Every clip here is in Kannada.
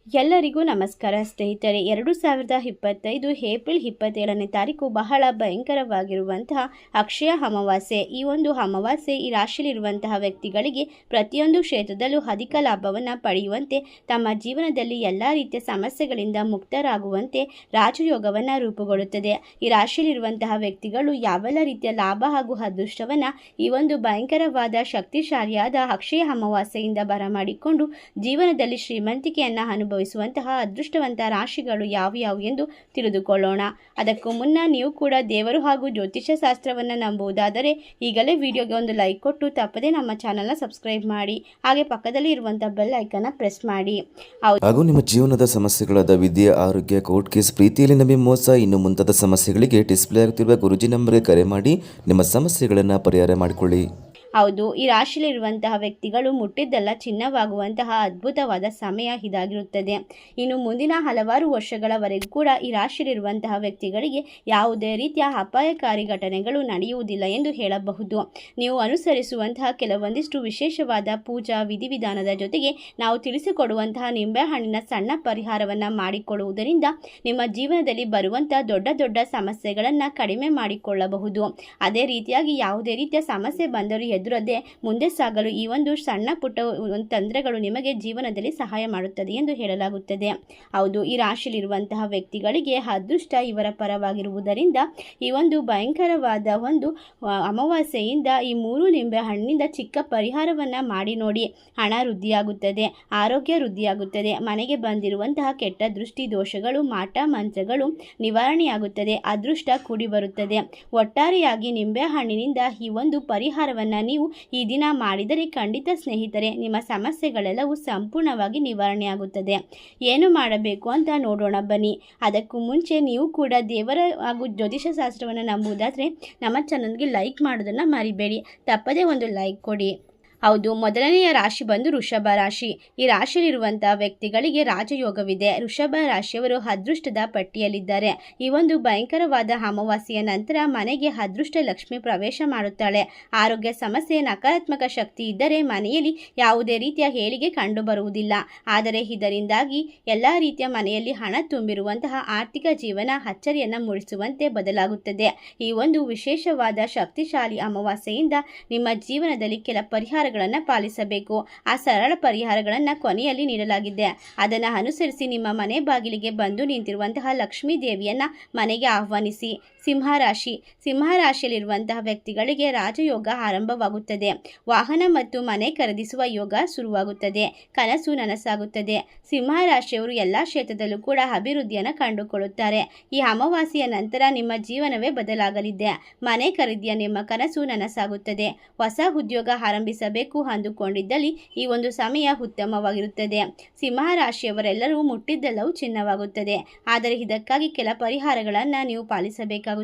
ಎಲ್ಲರಿಗೂ ನಮಸ್ಕಾರ ಸ್ನೇಹಿತರೆ. 2025 ಏಪ್ರಿಲ್ 27ನೇ ತಾರೀಕು ಬಹಳ ಭಯಂಕರವಾಗಿರುವಂತಹ ಅಕ್ಷಯ ಅಮಾವಾಸ್ಯೆ. ಈ ಒಂದು ಅಮಾವಾಸ್ಯೆ ಈ ರಾಶಿಯಲ್ಲಿರುವಂತಹ ವ್ಯಕ್ತಿಗಳಿಗೆ ಪ್ರತಿಯೊಂದು ಕ್ಷೇತ್ರದಲ್ಲೂ ಅಧಿಕ ಲಾಭವನ್ನು ಪಡೆಯುವಂತೆ, ತಮ್ಮ ಜೀವನದಲ್ಲಿ ಎಲ್ಲ ರೀತಿಯ ಸಮಸ್ಯೆಗಳಿಂದ ಮುಕ್ತರಾಗುವಂತೆ ರಾಜಯೋಗವನ್ನು ರೂಪುಗೊಳ್ಳುತ್ತದೆ. ಈ ರಾಶಿಯಲ್ಲಿರುವಂತಹ ವ್ಯಕ್ತಿಗಳು ಯಾವೆಲ್ಲ ರೀತಿಯ ಲಾಭ ಹಾಗೂ ಅದೃಷ್ಟವನ್ನು ಈ ಒಂದು ಭಯಂಕರವಾದ ಶಕ್ತಿಶಾಲಿಯಾದ ಅಕ್ಷಯ ಅಮಾವಾಸ್ಯೆಯಿಂದ ಬರಮಾಡಿಕೊಂಡು ಜೀವನದಲ್ಲಿ ಶ್ರೀಮಂತಿಕೆಯನ್ನು ಅನುಭವಿಸುವಂತಹ ಅದೃಷ್ಟವಂತ ರಾಶಿಗಳು ಯಾವ್ಯಾವು ಎಂದು ತಿಳಿದುಕೊಳ್ಳೋಣ. ಅದಕ್ಕೂ ಮುನ್ನ ನೀವು ಕೂಡ ದೇವರು ಹಾಗೂ ಜ್ಯೋತಿಷ್ಯ ಶಾಸ್ತ್ರವನ್ನು ನಂಬುವುದಾದರೆ ಈಗಲೇ ವಿಡಿಯೋಗೆ ಒಂದು ಲೈಕ್ ಕೊಟ್ಟು ತಪ್ಪದೇ ನಮ್ಮ ಚಾನಲ್ನ ಸಬ್ಸ್ಕ್ರೈಬ್ ಮಾಡಿ, ಹಾಗೆ ಪಕ್ಕದಲ್ಲಿ ಇರುವಂತಹ ಬೆಲ್ ಐಕನ್ನ ಪ್ರೆಸ್ ಮಾಡಿ. ಹಾಗೂ ನಿಮ್ಮ ಜೀವನದ ಸಮಸ್ಯೆಗಳಾದ ವಿದ್ಯೆ, ಆರೋಗ್ಯ, ಕೋರ್ಟ್ ಕೇಸ್, ಪ್ರೀತಿಯಲ್ಲಿ ನಂಬಿ ಮೋಸ, ಇನ್ನು ಮುಂತಾದ ಸಮಸ್ಯೆಗಳಿಗೆ ಡಿಸ್ಪ್ಲೇ ಆಗುತ್ತಿರುವ ಗುರುಜಿ ನಂಬರ್ಗೆ ಕರೆ ಮಾಡಿ ನಿಮ್ಮ ಸಮಸ್ಯೆಗಳನ್ನು ಪರಿಹಾರ ಮಾಡಿಕೊಳ್ಳಿ. ಹೌದು, ಈ ರಾಶಿಯಲ್ಲಿರುವಂತಹ ವ್ಯಕ್ತಿಗಳು ಮುಟ್ಟಿದ್ದೆಲ್ಲ ಚಿನ್ನವಾಗುವಂತಹ ಅದ್ಭುತವಾದ ಸಮಯ ಇದಾಗಿರುತ್ತದೆ. ಇನ್ನು ಮುಂದಿನ ಹಲವಾರು ವರ್ಷಗಳವರೆಗೂ ಕೂಡ ಈ ರಾಶಿಯಲ್ಲಿರುವಂತಹ ವ್ಯಕ್ತಿಗಳಿಗೆ ಯಾವುದೇ ರೀತಿಯ ಅಪಾಯಕಾರಿ ಘಟನೆಗಳು ನಡೆಯುವುದಿಲ್ಲ ಎಂದು ಹೇಳಬಹುದು. ನೀವು ಅನುಸರಿಸುವಂತಹ ಕೆಲವೊಂದಿಷ್ಟು ವಿಶೇಷವಾದ ಪೂಜಾ ವಿಧಿವಿಧಾನದ ಜೊತೆಗೆ ನಾವು ತಿಳಿಸಿಕೊಡುವಂತಹ ನಿಂಬೆಹಣ್ಣಿನ ಸಣ್ಣ ಪರಿಹಾರವನ್ನು ಮಾಡಿಕೊಳ್ಳುವುದರಿಂದ ನಿಮ್ಮ ಜೀವನದಲ್ಲಿ ಬರುವಂತಹ ದೊಡ್ಡ ದೊಡ್ಡ ಸಮಸ್ಯೆಗಳನ್ನು ಕಡಿಮೆ ಮಾಡಿಕೊಳ್ಳಬಹುದು. ಅದೇ ರೀತಿಯಾಗಿ ಯಾವುದೇ ರೀತಿಯ ಸಮಸ್ಯೆ ಬಂದರೂ ಎದುರದೆ ಮುಂದೆ ಸಾಗಲು ಈ ಒಂದು ಸಣ್ಣ ಪುಟ್ಟ ತಂತ್ರಗಳು ನಿಮಗೆ ಜೀವನದಲ್ಲಿ ಸಹಾಯ ಮಾಡುತ್ತದೆ ಎಂದು ಹೇಳಲಾಗುತ್ತದೆ. ಹೌದು, ಈ ರಾಶಿಯಲ್ಲಿರುವಂತಹ ವ್ಯಕ್ತಿಗಳಿಗೆ ಅದೃಷ್ಟ ಇವರ ಪರವಾಗಿರುವುದರಿಂದ ಈ ಒಂದು ಭಯಂಕರವಾದ ಒಂದು ಅಮಾವಾಸ್ಯೆಯಿಂದ ಈ 3 ನಿಂಬೆ ಹಣ್ಣಿನಿಂದ ಚಿಕ್ಕ ಪರಿಹಾರವನ್ನು ಮಾಡಿ ನೋಡಿ. ಹಣ ವೃದ್ಧಿಯಾಗುತ್ತದೆ, ಆರೋಗ್ಯ ವೃದ್ಧಿಯಾಗುತ್ತದೆ, ಮನೆಗೆ ಬಂದಿರುವಂತಹ ಕೆಟ್ಟ ದೃಷ್ಟಿ ದೋಷಗಳು, ಮಾಟ ಮಂತ್ರಗಳು ನಿವಾರಣೆಯಾಗುತ್ತದೆ, ಅದೃಷ್ಟ ಕೂಡಿ ಬರುತ್ತದೆ. ಒಟ್ಟಾರೆಯಾಗಿ ನಿಂಬೆ ಹಣ್ಣಿನಿಂದ ಈ ಒಂದು ಪರಿಹಾರವನ್ನು ನೀವು ಈ ದಿನ ಮಾಡಿದರೆ ಖಂಡಿತ ಸ್ನೇಹಿತರೆ ನಿಮ್ಮ ಸಮಸ್ಯೆಗಳೆಲ್ಲವೂ ಸಂಪೂರ್ಣವಾಗಿ ನಿವಾರಣೆಯಾಗುತ್ತದೆ. ಏನು ಮಾಡಬೇಕು ಅಂತ ನೋಡೋಣ ಬನ್ನಿ. ಅದಕ್ಕೂ ಮುಂಚೆ ನೀವು ಕೂಡ ದೇವರ ಹಾಗೂ ಜ್ಯೋತಿಷ ಶಾಸ್ತ್ರವನ್ನು ನಂಬುವುದಾದರೆ ನಮ್ಮ ಚಾನಲ್ಗೆ ಲೈಕ್ ಮಾಡೋದನ್ನು ಮರಿಬೇಡಿ. ತಪ್ಪದೇ ಒಂದು ಲೈಕ್ ಕೊಡಿ. ಹೌದು, ಮೊದಲನೆಯ ರಾಶಿ ಬಂದು ವೃಷಭ ರಾಶಿ. ಈ ರಾಶಿಯಲ್ಲಿರುವಂತಹ ವ್ಯಕ್ತಿಗಳಿಗೆ ರಾಜಯೋಗವಿದೆ. ವೃಷಭ ರಾಶಿಯವರು ಅದೃಷ್ಟದ ಪಟ್ಟಿಯಲ್ಲಿದ್ದಾರೆ. ಈ ಒಂದು ಭಯಂಕರವಾದ ಅಮಾವಾಸ್ಯೆಯ ನಂತರ ಮನೆಗೆ ಅದೃಷ್ಟ ಲಕ್ಷ್ಮಿ ಪ್ರವೇಶ ಮಾಡುತ್ತಾಳೆ. ಆರೋಗ್ಯ ಸಮಸ್ಯೆ, ನಕಾರಾತ್ಮಕ ಶಕ್ತಿ ಇದ್ದರೆ ಮನೆಯಲ್ಲಿ ಯಾವುದೇ ರೀತಿಯ ಏಳಿಗೆ ಕಂಡುಬರುವುದಿಲ್ಲ. ಆದರೆ ಇದರಿಂದಾಗಿ ಎಲ್ಲ ರೀತಿಯ ಮನೆಯಲ್ಲಿ ಹಣ ತುಂಬಿರುವಂತಹ ಆರ್ಥಿಕ ಜೀವನ ಅಚ್ಚರಿಯನ್ನು ಮೂಡಿಸುವಂತೆ ಬದಲಾಗುತ್ತದೆ. ಈ ಒಂದು ವಿಶೇಷವಾದ ಶಕ್ತಿಶಾಲಿ ಅಮಾವಾಸ್ಯೆಯಿಂದ ನಿಮ್ಮ ಜೀವನದಲ್ಲಿ ಕೆಲ ಪರಿಹಾರಗಳನ್ನು ಪಾಲಿಸಬೇಕು. ಆ ಸರಳ ಪರಿಹಾರಗಳನ್ನು ಕೊನೆಯಲ್ಲಿ ನೀಡಲಾಗಿದೆ. ಅದನ್ನು ಅನುಸರಿಸಿ ನಿಮ್ಮ ಮನೆ ಬಾಗಿಲಿಗೆ ಬಂದು ನಿಂತಿರುವಂತಹ ಲಕ್ಷ್ಮೀ ದೇವಿಯನ್ನ ಮನೆಗೆ ಆಹ್ವಾನಿಸಿ. ಸಿಂಹರಾಶಿಯಲ್ಲಿರುವಂತಹ ವ್ಯಕ್ತಿಗಳಿಗೆ ರಾಜಯೋಗ ಆರಂಭವಾಗುತ್ತದೆ. ವಾಹನ ಮತ್ತು ಮನೆ ಖರೀದಿಸುವ ಯೋಗ ಶುರುವಾಗುತ್ತದೆ. ಕನಸು ನನಸಾಗುತ್ತದೆ. ಸಿಂಹರಾಶಿಯವರು ಎಲ್ಲ ಕ್ಷೇತ್ರದಲ್ಲೂ ಕೂಡ ಅಭಿವೃದ್ಧಿಯನ್ನು ಕಂಡುಕೊಳ್ಳುತ್ತಾರೆ. ಈ ಅಮಾವಾಸ್ಯೆಯ ನಂತರ ನಿಮ್ಮ ಜೀವನವೇ ಬದಲಾಗಲಿದೆ. ಮನೆ ಖರೀದಿಯ ನಿಮ್ಮ ಕನಸು ನನಸಾಗುತ್ತದೆ. ಹೊಸ ಉದ್ಯೋಗ ಆರಂಭಿಸಬೇಕು ಅಂದುಕೊಂಡಿದ್ದಲ್ಲಿ ಈ ಒಂದು ಸಮಯ ಉತ್ತಮವಾಗಿರುತ್ತದೆ. ಸಿಂಹರಾಶಿಯವರೆಲ್ಲರೂ ಮುಟ್ಟಿದ್ದೆಲ್ಲವೂ ಚಿನ್ನವಾಗುತ್ತದೆ. ಆದರೆ ಇದಕ್ಕಾಗಿ ಕೆಲ ಪರಿಹಾರಗಳನ್ನು ನೀವು ಪಾಲಿಸಬೇಕಾಗುತ್ತದೆ.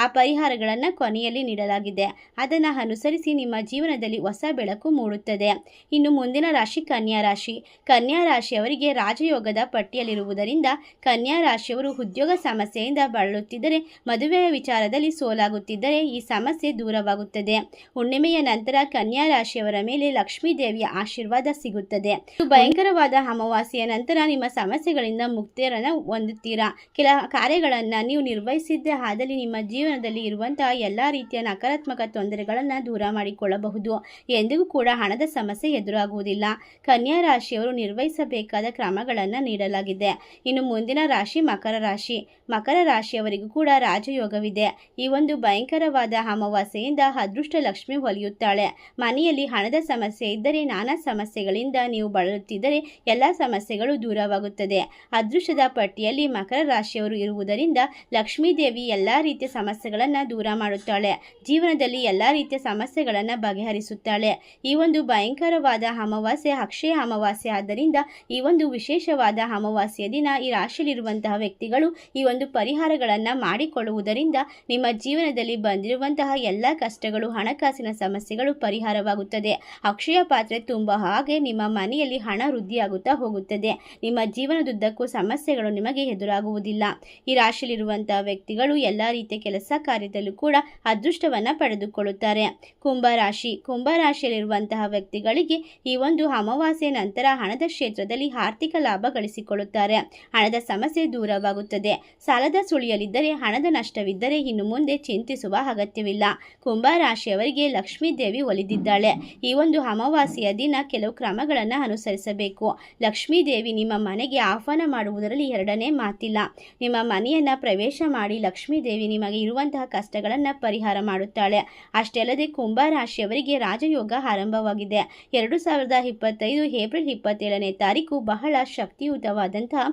ಆ ಪರಿಹಾರಗಳನ್ನು ಕೊನೆಯಲ್ಲಿ ನೀಡಲಾಗಿದೆ. ಅದನ್ನು ಅನುಸರಿಸಿ ನಿಮ್ಮ ಜೀವನದಲ್ಲಿ ಹೊಸ ಬೆಳಕು ಮೂಡುತ್ತದೆ. ಇನ್ನು ಮುಂದಿನ ರಾಶಿ ಕನ್ಯಾ ರಾಶಿ. ಕನ್ಯಾ ರಾಶಿಯವರಿಗೆ ರಾಜಯೋಗದ ಪಟ್ಟಿಯಲ್ಲಿರುವುದರಿಂದ ಕನ್ಯಾ ರಾಶಿಯವರು ಉದ್ಯೋಗ ಸಮಸ್ಯೆಯಿಂದ ಬಳಲುತ್ತಿದ್ದರೆ, ಮದುವೆಯ ವಿಚಾರದಲ್ಲಿ ಸೋಲಾಗುತ್ತಿದ್ದರೆ ಈ ಸಮಸ್ಯೆ ದೂರವಾಗುತ್ತದೆ. ಹುಣ್ಣಿಮೆಯ ನಂತರ ಕನ್ಯಾ ರಾಶಿಯವರ ಮೇಲೆ ಲಕ್ಷ್ಮೀ ದೇವಿಯ ಆಶೀರ್ವಾದ ಸಿಗುತ್ತದೆ. ಭಯಂಕರವಾದ ಅಮಾವಾಸ್ಯೆಯ ನಂತರ ನಿಮ್ಮ ಸಮಸ್ಯೆಗಳಿಂದ ಮುಕ್ತಿಯನ್ನು ಹೊಂದುತ್ತೀರಾ. ಕೆಲ ಕಾರ್ಯಗಳನ್ನು ನೀವು ನಿರ್ವಹಿಸಿದ್ದೇ ಆದಲ್ಲಿ ನಿಮ್ಮ ಜೀವನದಲ್ಲಿ ಇರುವಂತಹ ಎಲ್ಲ ರೀತಿಯ ನಕಾರಾತ್ಮಕ ತೊಂದರೆಗಳನ್ನು ದೂರ ಮಾಡಿಕೊಳ್ಳಬಹುದು. ಎಂದಿಗೂ ಕೂಡ ಹಣದ ಸಮಸ್ಯೆ ಎದುರಾಗುವುದಿಲ್ಲ. ಕನ್ಯಾ ರಾಶಿಯವರು ನಿರ್ವಹಿಸಬೇಕಾದ ಕ್ರಮಗಳನ್ನು ನೀಡಲಾಗಿದೆ. ಇನ್ನು ಮುಂದಿನ ರಾಶಿ ಮಕರ ರಾಶಿ. ಮಕರ ರಾಶಿಯವರಿಗೂ ಕೂಡ ರಾಜಯೋಗವಿದೆ. ಈ ಒಂದು ಭಯಂಕರವಾದ ಅಮಾವಾಸ್ಯೆಯಿಂದ ಅದೃಷ್ಟ ಲಕ್ಷ್ಮಿ ಒಲಿಯುತ್ತಾಳೆ. ಮನೆಯಲ್ಲಿ ಹಣದ ಸಮಸ್ಯೆ ಇದ್ದರೆ, ನಾನಾ ಸಮಸ್ಯೆಗಳಿಂದ ನೀವು ಬಳಲುತ್ತಿದ್ದರೆ ಎಲ್ಲ ಸಮಸ್ಯೆಗಳು ದೂರವಾಗುತ್ತದೆ. ಅದೃಷ್ಟದ ಪಟ್ಟಿಯಲ್ಲಿ ಮಕರ ರಾಶಿಯವರು ಇರುವುದರಿಂದ ಲಕ್ಷ್ಮೀ ದೇವಿ ಎಲ್ಲ ರೀತಿಯ ಸಮಸ್ಯೆಗಳನ್ನು ದೂರ ಮಾಡುತ್ತಾಳೆ. ಜೀವನದಲ್ಲಿ ಎಲ್ಲ ರೀತಿಯ ಸಮಸ್ಯೆಗಳನ್ನು ಬಗೆಹರಿಸುತ್ತಾಳೆ. ಈ ಒಂದು ಭಯಂಕರವಾದ ಅಮಾವಾಸ್ಯೆ ಅಕ್ಷಯ ಅಮಾವಾಸ್ಯೆ ಆದ್ದರಿಂದ ಈ ಒಂದು ವಿಶೇಷವಾದ ಅಮಾವಾಸ್ಯೆಯ ದಿನ ಈ ರಾಶಿಯಲ್ಲಿರುವಂತಹ ವ್ಯಕ್ತಿಗಳು ಈ ಒಂದು ಪರಿಹಾರಗಳನ್ನು ಮಾಡಿಕೊಳ್ಳುವುದರಿಂದ ನಿಮ್ಮ ಜೀವನದಲ್ಲಿ ಬಂದಿರುವಂತಹ ಎಲ್ಲ ಕಷ್ಟಗಳು, ಹಣಕಾಸಿನ ಸಮಸ್ಯೆಗಳು ಪರಿಹಾರವಾಗುತ್ತದೆ. ಹೆಚ್ಚುತ್ತದೆ. ಅಕ್ಷಯ ಪಾತ್ರೆ ತುಂಬ ಹಾಗೆ ನಿಮ್ಮ ಮನೆಯಲ್ಲಿ ಹಣ ವೃದ್ಧಿಯಾಗುತ್ತಾ ಹೋಗುತ್ತದೆ. ನಿಮ್ಮ ಜೀವನದುದ್ದಕ್ಕೂ ಸಮಸ್ಯೆಗಳು ನಿಮಗೆ ಎದುರಾಗುವುದಿಲ್ಲ. ಈ ರಾಶಿಯಲ್ಲಿರುವಂತಹ ವ್ಯಕ್ತಿಗಳು ಎಲ್ಲ ರೀತಿಯ ಕೆಲಸ ಕಾರ್ಯದಲ್ಲೂ ಕೂಡ ಅದೃಷ್ಟವನ್ನು ಪಡೆದುಕೊಳ್ಳುತ್ತಾರೆ. ಕುಂಭರಾಶಿಯಲ್ಲಿರುವಂತಹ ವ್ಯಕ್ತಿಗಳಿಗೆ ಈ ಒಂದು ಅಮಾವಾಸ್ಯೆ ನಂತರ ಹಣದ ಕ್ಷೇತ್ರದಲ್ಲಿ ಆರ್ಥಿಕ ಲಾಭ ಗಳಿಸಿಕೊಳ್ಳುತ್ತಾರೆ. ಹಣದ ಸಮಸ್ಯೆ ದೂರವಾಗುತ್ತದೆ. ಸಾಲದ ಸುಳಿಯಲಿದ್ದರೆ, ಹಣದ ನಷ್ಟವಿದ್ದರೆ ಇನ್ನು ಮುಂದೆ ಚಿಂತಿಸುವ ಅಗತ್ಯವಿಲ್ಲ. ಕುಂಭರಾಶಿಯವರಿಗೆ ಲಕ್ಷ್ಮೀ ದೇವಿ ಒಲಿದಿದ್ದಾಳೆ. ಈ ಒಂದು ಅಮಾವಾಸ್ಯೆಯ ದಿನ ಕೆಲವು ಕ್ರಮಗಳನ್ನು ಅನುಸರಿಸಬೇಕು. ಲಕ್ಷ್ಮೀ ದೇವಿ ನಿಮ್ಮ ಮನೆಗೆ ಆಹ್ವಾನ ಮಾಡುವುದರಲ್ಲಿ ಎರಡನೇ ಮಾತಿಲ್ಲ. ನಿಮ್ಮ ಮನೆಯನ್ನು ಪ್ರವೇಶ ಮಾಡಿ ಲಕ್ಷ್ಮೀ ದೇವಿ ನಿಮಗೆ ಇರುವಂತಹ ಕಷ್ಟಗಳನ್ನು ಪರಿಹಾರ ಮಾಡುತ್ತಾಳೆ. ಅಷ್ಟೇ ಅಲ್ಲದೆ ಕುಂಭರಾಶಿಯವರಿಗೆ ರಾಜಯೋಗ ಆರಂಭವಾಗಿದೆ. 2025 ಏಪ್ರಿಲ್ 27ನೇ ತಾರೀಕು ಬಹಳ ಶಕ್ತಿಯುತವಾದಂತಹ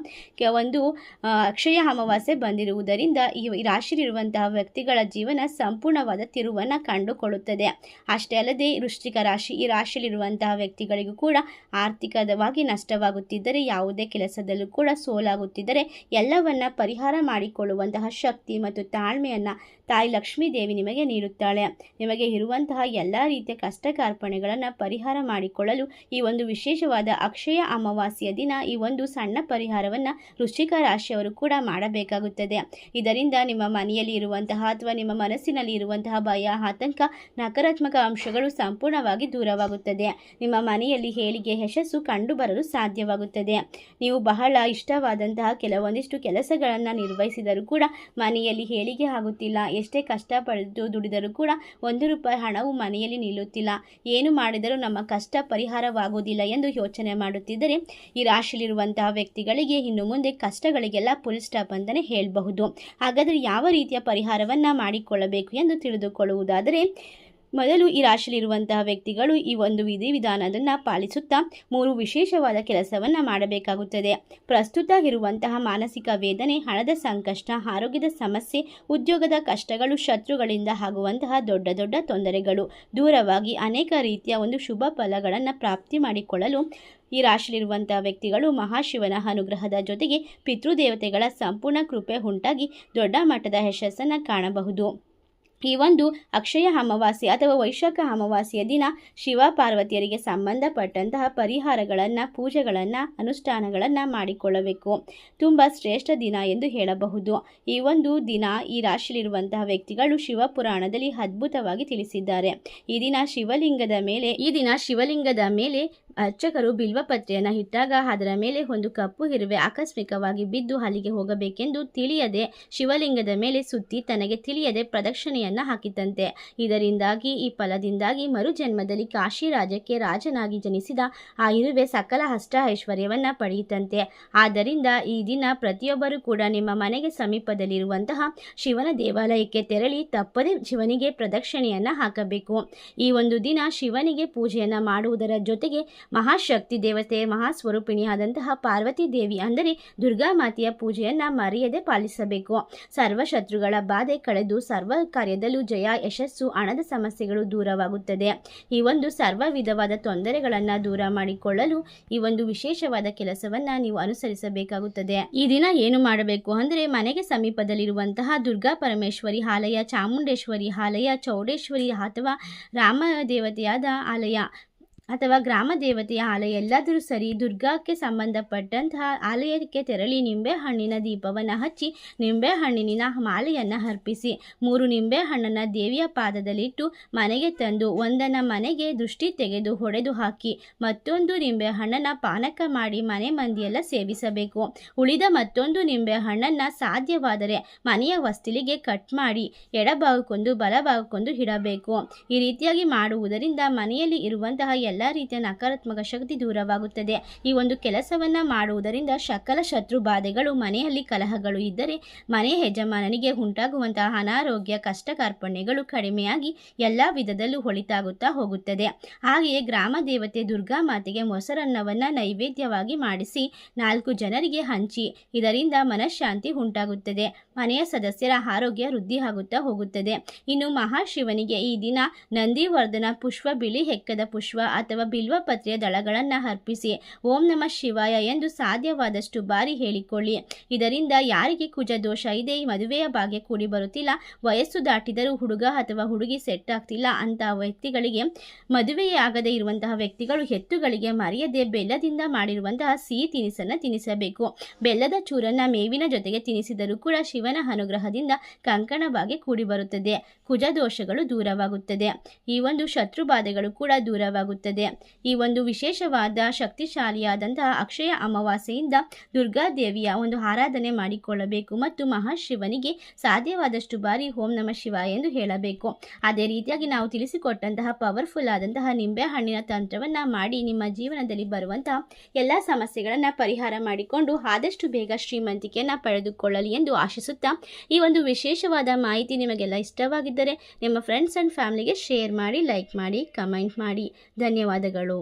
ಒಂದು ಅಕ್ಷಯ ಅಮಾವಾಸ್ಯೆ ಬಂದಿರುವುದರಿಂದ ಈ ರಾಶಿಯಲ್ಲಿರುವಂತಹ ವ್ಯಕ್ತಿಗಳ ಜೀವನ ಸಂಪೂರ್ಣವಾದ ತಿರುವನ್ನು ಕಂಡುಕೊಳ್ಳುತ್ತದೆ. ಅಷ್ಟೇ ಅಲ್ಲದೆ ವೃಶ್ಚಿಕ ರಾಶಿ, ಈ ರಾಶಿಯಲ್ಲಿರುವಂತಹ ವ್ಯಕ್ತಿಗಳಿಗೂ ಕೂಡ ಆರ್ಥಿಕವಾಗಿ ನಷ್ಟವಾಗುತ್ತಿದ್ದರೆ, ಯಾವುದೇ ಕೆಲಸದಲ್ಲೂ ಕೂಡ ಸೋಲಾಗುತ್ತಿದ್ದರೆ ಎಲ್ಲವನ್ನ ಪರಿಹಾರ ಮಾಡಿಕೊಳ್ಳುವಂತಹ ಶಕ್ತಿ ಮತ್ತು ತಾಳ್ಮೆಯನ್ನು ತಾಯಿ ಲಕ್ಷ್ಮೀ ದೇವಿ ನಿಮಗೆ ನೀಡುತ್ತಾಳೆ. ನಿಮಗೆ ಇರುವಂತಹ ಎಲ್ಲ ರೀತಿಯ ಕಷ್ಟ ಕಾರ್ಪಣ್ಯಗಳನ್ನು ಪರಿಹಾರ ಮಾಡಿಕೊಳ್ಳಲು ಈ ಒಂದು ವಿಶೇಷವಾದ ಅಕ್ಷಯ ಅಮಾವಾಸ್ಯೆಯ ದಿನ ಈ ಒಂದು ಸಣ್ಣ ಪರಿಹಾರವನ್ನು ವೃಶ್ಚಿಕ ರಾಶಿಯವರು ಕೂಡ ಮಾಡಬೇಕಾಗುತ್ತದೆ. ಇದರಿಂದ ನಿಮ್ಮ ಮನೆಯಲ್ಲಿ ಇರುವಂತಹ ಅಥವಾ ನಿಮ್ಮ ಮನಸ್ಸಿನಲ್ಲಿ ಇರುವಂತಹ ಭಯ, ಆತಂಕ, ನಕಾರಾತ್ಮಕ ಅಂಶಗಳು ಸಂಪೂರ್ಣವಾಗಿ ದೂರವಾಗುತ್ತದೆ. ನಿಮ್ಮ ಮನೆಯಲ್ಲಿ ಏಳಿಗೆ, ಯಶಸ್ಸು ಕಂಡುಬರಲು ಸಾಧ್ಯವಾಗುತ್ತದೆ. ನೀವು ಬಹಳ ಇಷ್ಟವಾದಂತಹ ಕೆಲವೊಂದಿಷ್ಟು ಕೆಲಸಗಳನ್ನು ನಿರ್ವಹಿಸಿದರೂ ಕೂಡ ಮನೆಯಲ್ಲಿ ಏಳಿಗೆ ಆಗುತ್ತಿಲ್ಲ. ಎಷ್ಟೇ ಕಷ್ಟಪಟ್ಟು ದುಡಿದರೂ ಕೂಡ ₹1 ಹಣವು ಮನೆಯಲ್ಲಿ ನಿಲ್ಲುತ್ತಿಲ್ಲ. ಏನು ಮಾಡಿದರೂ ನಮ್ಮ ಕಷ್ಟ ಪರಿಹಾರವಾಗುವುದಿಲ್ಲ ಎಂದು ಯೋಚನೆ ಮಾಡುತ್ತಿದ್ದರೆ, ಈ ರಾಶಿಯಲ್ಲಿರುವಂತಹ ವ್ಯಕ್ತಿಗಳಿಗೆ ಇನ್ನು ಮುಂದೆ ಕಷ್ಟಗಳಿಗೆಲ್ಲ ಫುಲ್ ಸ್ಟಾಪ್ ಅಂತಲೇ ಹೇಳಬಹುದು. ಹಾಗಾದರೆ ಯಾವ ರೀತಿಯ ಪರಿಹಾರವನ್ನು ಮಾಡಿಕೊಳ್ಳಬೇಕು ಎಂದು ತಿಳಿದುಕೊಳ್ಳುವುದಾದರೆ, ಮೊದಲು ಈ ರಾಶಿಯಲ್ಲಿರುವಂತಹ ವ್ಯಕ್ತಿಗಳು ಈ ಒಂದು ವಿಧಿವಿಧಾನವನ್ನು ಪಾಲಿಸುತ್ತಾ 3 ವಿಶೇಷವಾದ ಕೆಲಸವನ್ನು ಮಾಡಬೇಕಾಗುತ್ತದೆ. ಪ್ರಸ್ತುತ ಇರುವಂತಹ ಮಾನಸಿಕ ವೇದನೆ, ಹಣದ ಸಂಕಷ್ಟ, ಆರೋಗ್ಯದ ಸಮಸ್ಯೆ, ಉದ್ಯೋಗದ ಕಷ್ಟಗಳು, ಶತ್ರುಗಳಿಂದ ಆಗುವಂತಹ ದೊಡ್ಡ ದೊಡ್ಡ ತೊಂದರೆಗಳು ದೂರವಾಗಿ ಅನೇಕ ರೀತಿಯ ಒಂದು ಶುಭ ಫಲಗಳನ್ನು ಪ್ರಾಪ್ತಿ ಮಾಡಿಕೊಳ್ಳಲು ಈ ರಾಶಿಯಲ್ಲಿರುವಂತಹ ವ್ಯಕ್ತಿಗಳು ಮಹಾಶಿವನ ಅನುಗ್ರಹದ ಜೊತೆಗೆ ಪಿತೃದೇವತೆಗಳ ಸಂಪೂರ್ಣ ಕೃಪೆ ಉಂಟಾಗಿ ದೊಡ್ಡ ಮಟ್ಟದ ಯಶಸ್ಸನ್ನು ಕಾಣಬಹುದು. ಈ ಒಂದು ಅಕ್ಷಯ ಅಮಾವಾಸ್ಯೆ ಅಥವಾ ವೈಶಾಖ ಅಮಾವಾಸ್ಯೆಯ ದಿನ ಶಿವ ಪಾರ್ವತಿಯರಿಗೆ ಸಂಬಂಧಪಟ್ಟಂತಹ ಪರಿಹಾರಗಳನ್ನು, ಪೂಜೆಗಳನ್ನು, ಅನುಷ್ಠಾನಗಳನ್ನು ಮಾಡಿಕೊಳ್ಳಬೇಕು. ತುಂಬ ಶ್ರೇಷ್ಠ ದಿನ ಎಂದು ಹೇಳಬಹುದು. ಈ ಒಂದು ದಿನ ಈ ರಾಶಿಯಲ್ಲಿರುವಂತಹ ವ್ಯಕ್ತಿಗಳು ಶಿವಪುರಾಣದಲ್ಲಿ ಅದ್ಭುತವಾಗಿ ತಿಳಿಸಿದ್ದಾರೆ. ಈ ದಿನ ಶಿವಲಿಂಗದ ಮೇಲೆ ಅರ್ಚಕರು ಬಿಲ್ವಪತ್ರೆಯನ್ನು ಇಟ್ಟಾಗ ಅದರ ಮೇಲೆ ಒಂದು ಕಪ್ಪು ಇರುವೆ ಆಕಸ್ಮಿಕವಾಗಿ ಬಿದ್ದು ಅಲ್ಲಿಗೆ ಹೋಗಬೇಕೆಂದು ತಿಳಿಯದೆ ಶಿವಲಿಂಗದ ಮೇಲೆ ಸುತ್ತಿ ತನಗೆ ತಿಳಿಯದೆ ಪ್ರದಕ್ಷಿಣೆಯನ್ನು ಹಾಕಿತಂತೆ. ಇದರಿಂದಾಗಿ ಈ ಫಲದಿಂದಾಗಿ ಮರುಜನ್ಮದಲ್ಲಿ ಕಾಶಿ ರಾಜ್ಯಕ್ಕೆ ರಾಜನಾಗಿ ಜನಿಸಿದ ಆ ಇರುವೆ ಸಕಲ ಅಷ್ಟ ಐಶ್ವರ್ಯವನ್ನು ಪಡೆಯುತ್ತಂತೆ. ಆದ್ದರಿಂದ ಈ ದಿನ ಪ್ರತಿಯೊಬ್ಬರೂ ಕೂಡ ನಿಮ್ಮ ಮನೆಗೆ ಸಮೀಪದಲ್ಲಿರುವಂತಹ ಶಿವನ ದೇವಾಲಯಕ್ಕೆ ತೆರಳಿ ತಪ್ಪದೆ ಶಿವನಿಗೆ ಪ್ರದಕ್ಷಿಣೆಯನ್ನು ಹಾಕಬೇಕು. ಈ ಒಂದು ದಿನ ಶಿವನಿಗೆ ಪೂಜೆಯನ್ನು ಮಾಡುವುದರ ಜೊತೆಗೆ ಮಹಾಶಕ್ತಿ ದೇವತೆ, ಮಹಾಸ್ವರೂಪಿಣಿಯಾದಂತಹ ಪಾರ್ವತಿ ದೇವಿ ಅಂದರೆ ದುರ್ಗಾ ಮಾತೆಯ ಪೂಜೆಯನ್ನು ಮರೆಯದೆ ಪಾಲಿಸಬೇಕು. ಸರ್ವ ಶತ್ರುಗಳ ಬಾಧೆ ಕಳೆದು ಸರ್ವ ಕಾರ್ಯದಲ್ಲೂ ಜಯ, ಯಶಸ್ಸು, ಹಣದ ಸಮಸ್ಯೆಗಳು ದೂರವಾಗುತ್ತದೆ. ಈ ಒಂದು ಸರ್ವ ವಿಧವಾದ ತೊಂದರೆಗಳನ್ನು ದೂರ ಮಾಡಿಕೊಳ್ಳಲು ಈ ಒಂದು ವಿಶೇಷವಾದ ಕೆಲಸವನ್ನು ನೀವು ಅನುಸರಿಸಬೇಕಾಗುತ್ತದೆ. ಈ ದಿನ ಏನು ಮಾಡಬೇಕು ಅಂದರೆ, ಮನೆಗೆ ಸಮೀಪದಲ್ಲಿರುವಂತಹ ದುರ್ಗಾ ಪರಮೇಶ್ವರಿ ಆಲಯ, ಚಾಮುಂಡೇಶ್ವರಿ ಆಲಯ, ಚೌಡೇಶ್ವರಿ ಅಥವಾ ರಾಮ ದೇವತೆಯಾದ ಆಲಯ ಅಥವಾ ಗ್ರಾಮ ದೇವತೆಯ ಆಲಯ ಎಲ್ಲಾದರೂ ಸರಿ, ದುರ್ಗಾಕ್ಕೆ ಸಂಬಂಧಪಟ್ಟಂತಹ ಆಲಯಕ್ಕೆ ತೆರಳಿ ನಿಂಬೆಹಣ್ಣಿನ ದೀಪವನ್ನು ಹಚ್ಚಿ ನಿಂಬೆಹಣ್ಣಿನ ಮಾಲೆಯನ್ನು ಅರ್ಪಿಸಿ 3 ನಿಂಬೆಹಣ್ಣನ್ನು ದೇವಿಯ ಪಾದದಲ್ಲಿಟ್ಟು ಮನೆಗೆ ತಂದು ಒಂದನ್ನು ಮನೆಗೆ ದೃಷ್ಟಿ ತೆಗೆದು ಹೊಡೆದು ಹಾಕಿ ಮತ್ತೊಂದು ನಿಂಬೆಹಣ್ಣನ್ನು ಪಾನಕ ಮಾಡಿ ಮನೆ ಮಂದಿಯೆಲ್ಲ ಸೇವಿಸಬೇಕು. ಉಳಿದ ಮತ್ತೊಂದು ನಿಂಬೆಹಣ್ಣನ್ನು ಸಾಧ್ಯವಾದರೆ ಮನೆಯ ಹೊಸ್ತಿಲಿಗೆ ಕಟ್ ಮಾಡಿ ಎಡಭಾಗಕ್ಕೊಂದು ಬಲಭಾಗಕ್ಕೊಂದು ಇಡಬೇಕು. ಈ ರೀತಿಯಾಗಿ ಮಾಡುವುದರಿಂದ ಮನೆಯಲ್ಲಿ ಇರುವಂತಹ ಎಲ್ಲ ರೀತಿಯ ನಕಾರಾತ್ಮಕ ಶಕ್ತಿ ದೂರವಾಗುತ್ತದೆ. ಈ ಒಂದು ಕೆಲಸವನ್ನು ಮಾಡುವುದರಿಂದ ಸಕಲ ಶತ್ರು ಬಾಧೆಗಳು, ಮನೆಯಲ್ಲಿ ಕಲಹಗಳು ಇದ್ದರೆ ಮನೆಯ ಯಜಮಾನನಿಗೆ ಉಂಟಾಗುವಂತಹ ಅನಾರೋಗ್ಯ, ಕಷ್ಟ ಕಾರ್ಪಣ್ಯಗಳು ಕಡಿಮೆಯಾಗಿ ಎಲ್ಲ ವಿಧದಲ್ಲೂ ಒಳಿತಾಗುತ್ತಾ ಹೋಗುತ್ತದೆ. ಹಾಗೆಯೇ ಗ್ರಾಮ ದೇವತೆ ದುರ್ಗಾ ಮಾತೆಗೆ ಮೊಸರನ್ನವನ್ನು ನೈವೇದ್ಯವಾಗಿ ಮಾಡಿಸಿ 4 ಜನರಿಗೆ ಹಂಚಿ. ಇದರಿಂದ ಮನಃಶಾಂತಿ ಉಂಟಾಗುತ್ತದೆ. ಮನೆಯ ಸದಸ್ಯರ ಆರೋಗ್ಯ ವೃದ್ಧಿ ಆಗುತ್ತಾ ಹೋಗುತ್ತದೆ. ಇನ್ನು ಮಹಾಶಿವನಿಗೆ ಈ ದಿನ ನಂದಿವರ್ಧನ ಪುಷ್ಪ, ಬಿಳಿ ಹೆಕ್ಕದ ಪುಷ್ಪ ಅಥವಾ ಬಿಲ್ವಪತ್ರೆಯ ದಳಗಳನ್ನು ಅರ್ಪಿಸಿ ಓಂ ನಮಃ ಶಿವಾಯ ಎಂದು ಸಾಧ್ಯವಾದಷ್ಟು ಬಾರಿ ಹೇಳಿಕೊಳ್ಳಿ. ಇದರಿಂದ ಯಾರಿಗೆ ಕುಜ ದೋಷ ಇದೆ, ಮದುವೆಯ ಭಾಗ್ಯ ಕೂಡಿ ಬರುತ್ತಿಲ್ಲ, ವಯಸ್ಸು ದಾಟಿದರೂ ಹುಡುಗ ಅಥವಾ ಹುಡುಗಿ ಸೆಟ್ ಆಗ್ತಿಲ್ಲ ಅಂತಹ ವ್ಯಕ್ತಿಗಳಿಗೆ, ಮದುವೆಯೇ ಆಗದೇ ಇರುವಂತಹ ವ್ಯಕ್ತಿಗಳು ಎತ್ತುಗಳಿಗೆ ಮರೆಯದೆ ಬೆಲ್ಲದಿಂದ ಮಾಡಿರುವಂತಹ ಸಿಹಿ ತಿನಿಸನ್ನು ತಿನ್ನಿಸಬೇಕು. ಬೆಲ್ಲದ ಚೂರನ್ನ ಮೇವಿನ ಜೊತೆಗೆ ತಿನ್ನಿಸಿದರೂ ಕೂಡ ಶಿವನ ಅನುಗ್ರಹದಿಂದ ಕಂಕಣ ಭಾಗ್ಯ ಕೂಡಿ ಬರುತ್ತದೆ, ಕುಜ ದೋಷಗಳು ದೂರವಾಗುತ್ತದೆ, ಈ ಒಂದು ಶತ್ರು ಬಾಧೆಗಳು ಕೂಡ ದೂರವಾಗುತ್ತದೆ. ಈ ಒಂದು ವಿಶೇಷವಾದ ಶಕ್ತಿಶಾಲಿಯಾದಂತಹ ಅಕ್ಷಯ ಅಮಾವಾಸ್ಯೆಯಿಂದ ದುರ್ಗಾದೇವಿಯ ಒಂದು ಆರಾಧನೆ ಮಾಡಿಕೊಳ್ಳಬೇಕು ಮತ್ತು ಮಹಾಶಿವನಿಗೆ ಸಾಧ್ಯವಾದಷ್ಟು ಬಾರಿ ಓಂ ನಮಃ ಶಿವಾಯ ಎಂದು ಹೇಳಬೇಕು. ಅದೇ ರೀತಿಯಾಗಿ ನಾವು ತಿಳಿಸಿಕೊಟ್ಟಂತಹ ಪವರ್ಫುಲ್ ಆದಂತಹ ನಿಂಬೆ ಹಣ್ಣಿನ ತಂತ್ರವನ್ನು ಮಾಡಿ ನಿಮ್ಮ ಜೀವನದಲ್ಲಿ ಬರುವಂತಹ ಎಲ್ಲ ಸಮಸ್ಯೆಗಳನ್ನು ಪರಿಹಾರ ಮಾಡಿಕೊಂಡು ಆದಷ್ಟು ಬೇಗ ಶ್ರೀಮಂತಿಕೆಯನ್ನು ಪಡೆದುಕೊಳ್ಳಲಿ ಎಂದು ಆಶಿಸುತ್ತಾ, ಈ ಒಂದು ವಿಶೇಷವಾದ ಮಾಹಿತಿ ನಿಮಗೆಲ್ಲ ಇಷ್ಟವಾಗಿದ್ದರೆ ನಿಮ್ಮ ಫ್ರೆಂಡ್ಸ್ ಆ್ಯಂಡ್ ಫ್ಯಾಮಿಲಿಗೆ ಶೇರ್ ಮಾಡಿ, ಲೈಕ್ ಮಾಡಿ, ಕಮೆಂಟ್ ಮಾಡಿ. ಧನ್ಯವಾದಗಳು.